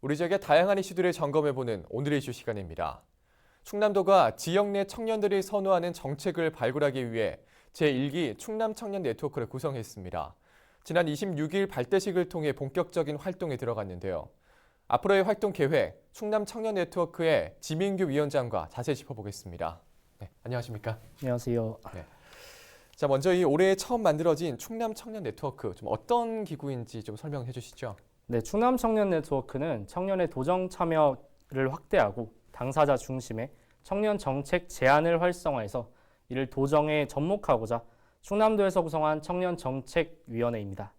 우리 지역의 다양한 이슈들을 점검해보는 오늘의 이슈 시간입니다. 충남도가 지역 내 청년들이 선호하는 정책을 발굴하기 위해 제1기 충남 청년 네트워크를 구성했습니다. 지난 26일 발대식을 통해 본격적인 활동에 들어갔는데요. 앞으로의 활동 계획, 충남 청년 네트워크의 지민규 위원장과 자세히 짚어보겠습니다. 네, 안녕하십니까? 안녕하세요. 네. 자, 먼저 이 올해 처음 만들어진 충남 청년 네트워크, 좀 어떤 기구인지 좀 설명해 주시죠. 네, 충남 청년 네트워크는 청년의 도정 참여를 확대하고 당사자 중심의 청년 정책 제안을 활성화해서 이를 도정에 접목하고자 충남도에서 구성한 청년 정책위원회입니다.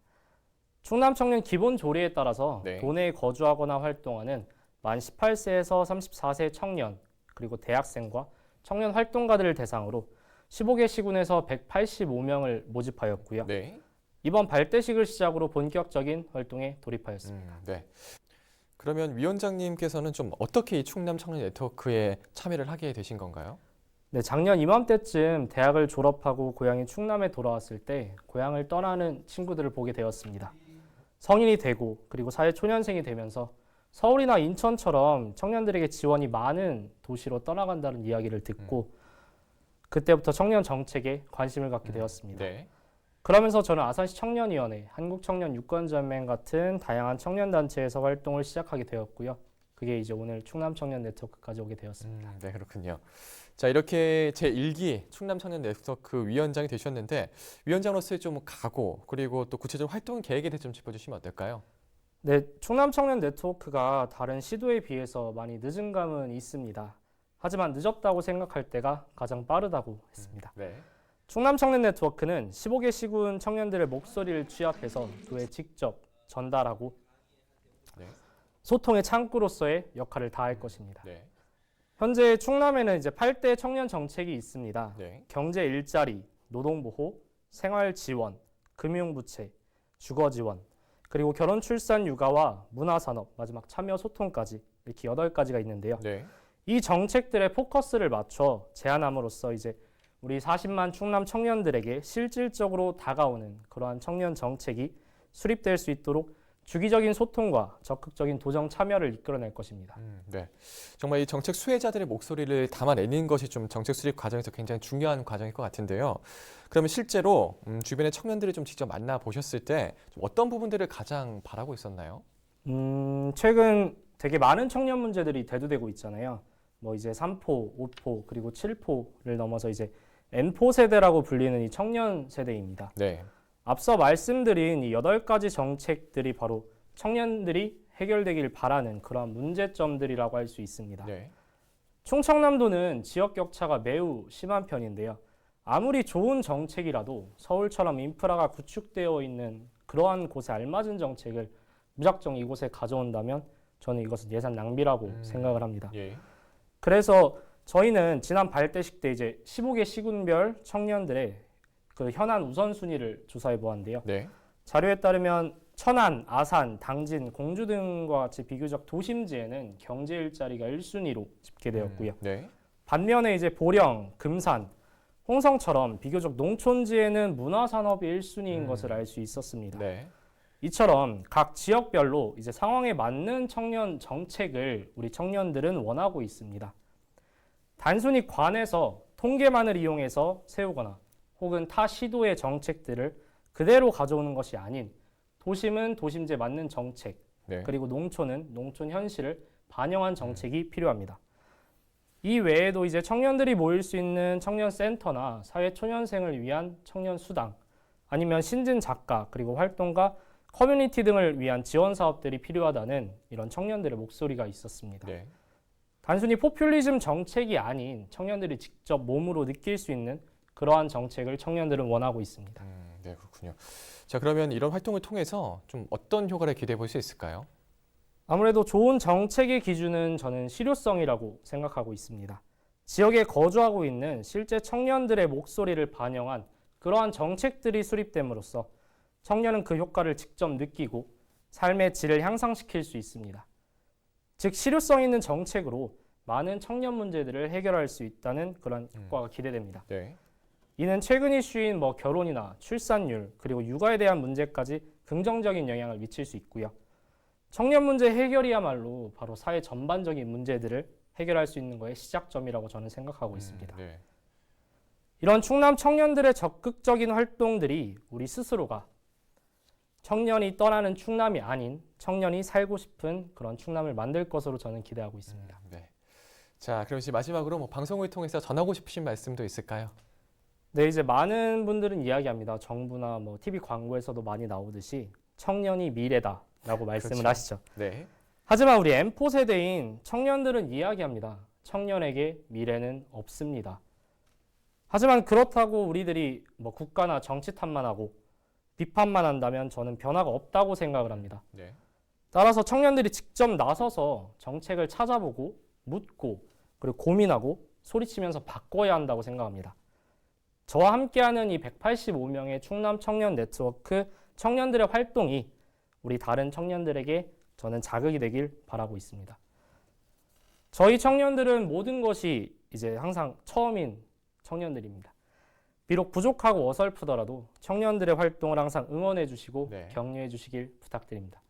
충남 청년 기본 조례에 따라서 네. 도내에 거주하거나 활동하는 만 18세에서 34세 청년 그리고 대학생과 청년 활동가들을 대상으로 15개 시군에서 185명을 모집하였고요. 네. 이번 발대식을 시작으로 본격적인 활동에 돌입하였습니다. 네. 그러면 위원장님께서는 좀 어떻게 이 충남 청년 네트워크에 참여를 하게 되신 건가요? 네, 작년 이맘때쯤 대학을 졸업하고 고향인 충남에 돌아왔을 때 고향을 떠나는 친구들을 보게 되었습니다. 성인이 되고 그리고 사회 초년생이 되면서 서울이나 인천처럼 청년들에게 지원이 많은 도시로 떠나간다는 이야기를 듣고 그때부터 청년 정책에 관심을 갖게 되었습니다. 네. 그러면서 저는 아산시 청년위원회, 한국청년유권전맹 같은 다양한 청년단체에서 활동을 시작하게 되었고요. 그게 이제 오늘 충남 청년 네트워크까지 오게 되었습니다. 네, 그렇군요. 자, 이렇게 제1기 충남 청년 네트워크 위원장이 되셨는데 위원장으로서의 좀 각오 그리고 또 구체적 활동 계획에 대해 좀 짚어주시면 어떨까요? 네, 충남 청년 네트워크가 다른 시도에 비해서 많이 늦은 감은 있습니다. 하지만 늦었다고 생각할 때가 가장 빠르다고 했습니다. 네. 충남 청년 네트워크는 15개 시군 청년들의 목소리를 취합해서 교회에 직접 전달하고 네. 소통의 창구로서의 역할을 다할 것입니다. 네. 현재 충남에는 이제 8대 청년 정책이 있습니다. 네. 경제 일자리, 노동보호, 생활지원, 금융부채, 주거지원, 그리고 결혼 출산 육아와 문화산업, 마지막 참여 소통까지 이렇게 8가지가 있는데요. 네. 이 정책들의 포커스를 맞춰 제안함으로써 이제 우리 40만 충남 청년들에게 실질적으로 다가오는 그러한 청년 정책이 수립될 수 있도록 주기적인 소통과 적극적인 도정 참여를 이끌어낼 것입니다. 네. 정말 이 정책 수혜자들의 목소리를 담아내는 것이 좀 정책 수립 과정에서 굉장히 중요한 과정일 것 같은데요. 그러면 실제로 주변의 청년들이 좀 직접 만나 보셨을 때 좀 어떤 부분들을 가장 바라고 있었나요? 최근 되게 많은 청년 문제들이 대두되고 있잖아요. 뭐 이제 3포, 5포, 그리고 7포를 넘어서 이제 N포 세대라고 불리는 이 청년 세대입니다. 네. 앞서 말씀드린 이 8가지 정책들이 바로 청년들이 해결되길 바라는 그러한 문제점들이라고 할 수 있습니다. 네. 충청남도는 지역 격차가 매우 심한 편인데요. 아무리 좋은 정책이라도 서울처럼 인프라가 구축되어 있는 그러한 곳에 알맞은 정책을 무작정 이곳에 가져온다면 저는 이것은 예산 낭비라고 생각을 합니다. 예. 그래서 저희는 지난 발대식 때 이제 15개 시군별 청년들의 그 현안 우선순위를 조사해 보았는데요. 네. 자료에 따르면 천안, 아산, 당진, 공주 등과 같이 비교적 도심지에는 경제 일자리가 1순위로 집계되었고요. 네. 반면에 이제 보령, 금산, 홍성처럼 비교적 농촌지에는 문화산업이 1순위인 것을 알 수 있었습니다. 네. 이처럼 각 지역별로 이제 상황에 맞는 청년 정책을 우리 청년들은 원하고 있습니다. 단순히 관에서 통계만을 이용해서 세우거나 혹은 타 시도의 정책들을 그대로 가져오는 것이 아닌 도심은 도심지에 맞는 정책, 네. 그리고 농촌은 농촌 현실을 반영한 정책이 필요합니다. 이 외에도 이제 청년들이 모일 수 있는 청년 센터나 사회 초년생을 위한 청년 수당, 아니면 신진 작가 그리고 활동가, 커뮤니티 등을 위한 지원 사업들이 필요하다는 이런 청년들의 목소리가 있었습니다. 네. 단순히 포퓰리즘 정책이 아닌 청년들이 직접 몸으로 느낄 수 있는 그러한 정책을 청년들은 원하고 있습니다. 네, 그렇군요. 자, 그러면 이런 활동을 통해서 좀 어떤 효과를 기대해 볼 수 있을까요? 아무래도 좋은 정책의 기준은 저는 실효성이라고 생각하고 있습니다. 지역에 거주하고 있는 실제 청년들의 목소리를 반영한 그러한 정책들이 수립됨으로써 청년은 그 효과를 직접 느끼고 삶의 질을 향상시킬 수 있습니다. 즉 실효성 있는 정책으로 많은 청년 문제들을 해결할 수 있다는 그런 효과가 기대됩니다. 네. 이는 최근 이슈인 결혼이나 출산율 그리고 육아에 대한 문제까지 긍정적인 영향을 미칠 수 있고요. 청년 문제 해결이야말로 바로 사회 전반적인 문제들을 해결할 수 있는 거의 시작점이라고 저는 생각하고 있습니다. 네. 이런 충남 청년들의 적극적인 활동들이 우리 스스로가 청년이 떠나는 충남이 아닌 청년이 살고 싶은 그런 충남을 만들 것으로 저는 기대하고 있습니다. 네. 자, 그럼 이제 마지막으로 방송을 통해서 전하고 싶으신 말씀도 있을까요? 네, 이제 많은 분들은 이야기합니다. 정부나 TV 광고에서도 많이 나오듯이 청년이 미래다라고 말씀을 그렇죠. 하시죠. 네. 하지만 우리 M4 세대인 청년들은 이야기합니다. 청년에게 미래는 없습니다. 하지만 그렇다고 우리들이 국가나 정치 탓만하고 비판만 한다면 저는 변화가 없다고 생각을 합니다. 네. 따라서 청년들이 직접 나서서 정책을 찾아보고 묻고 그리고 고민하고 소리치면서 바꿔야 한다고 생각합니다. 저와 함께하는 이 185명의 충남 청년 네트워크 청년들의 활동이 우리 다른 청년들에게 저는 자극이 되길 바라고 있습니다. 저희 청년들은 모든 것이 이제 항상 처음인 청년들입니다. 비록 부족하고 어설프더라도 청년들의 활동을 항상 응원해 주시고 네. 격려해 주시길 부탁드립니다.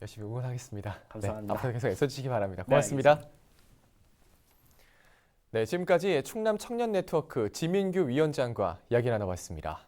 열심히 응원하겠습니다. 감사합니다. 네, 앞으로 계속 애써주시기 바랍니다. 네, 고맙습니다. 네, 지금까지 충남 청년 네트워크 지민규 위원장과 이야기 나눠봤습니다.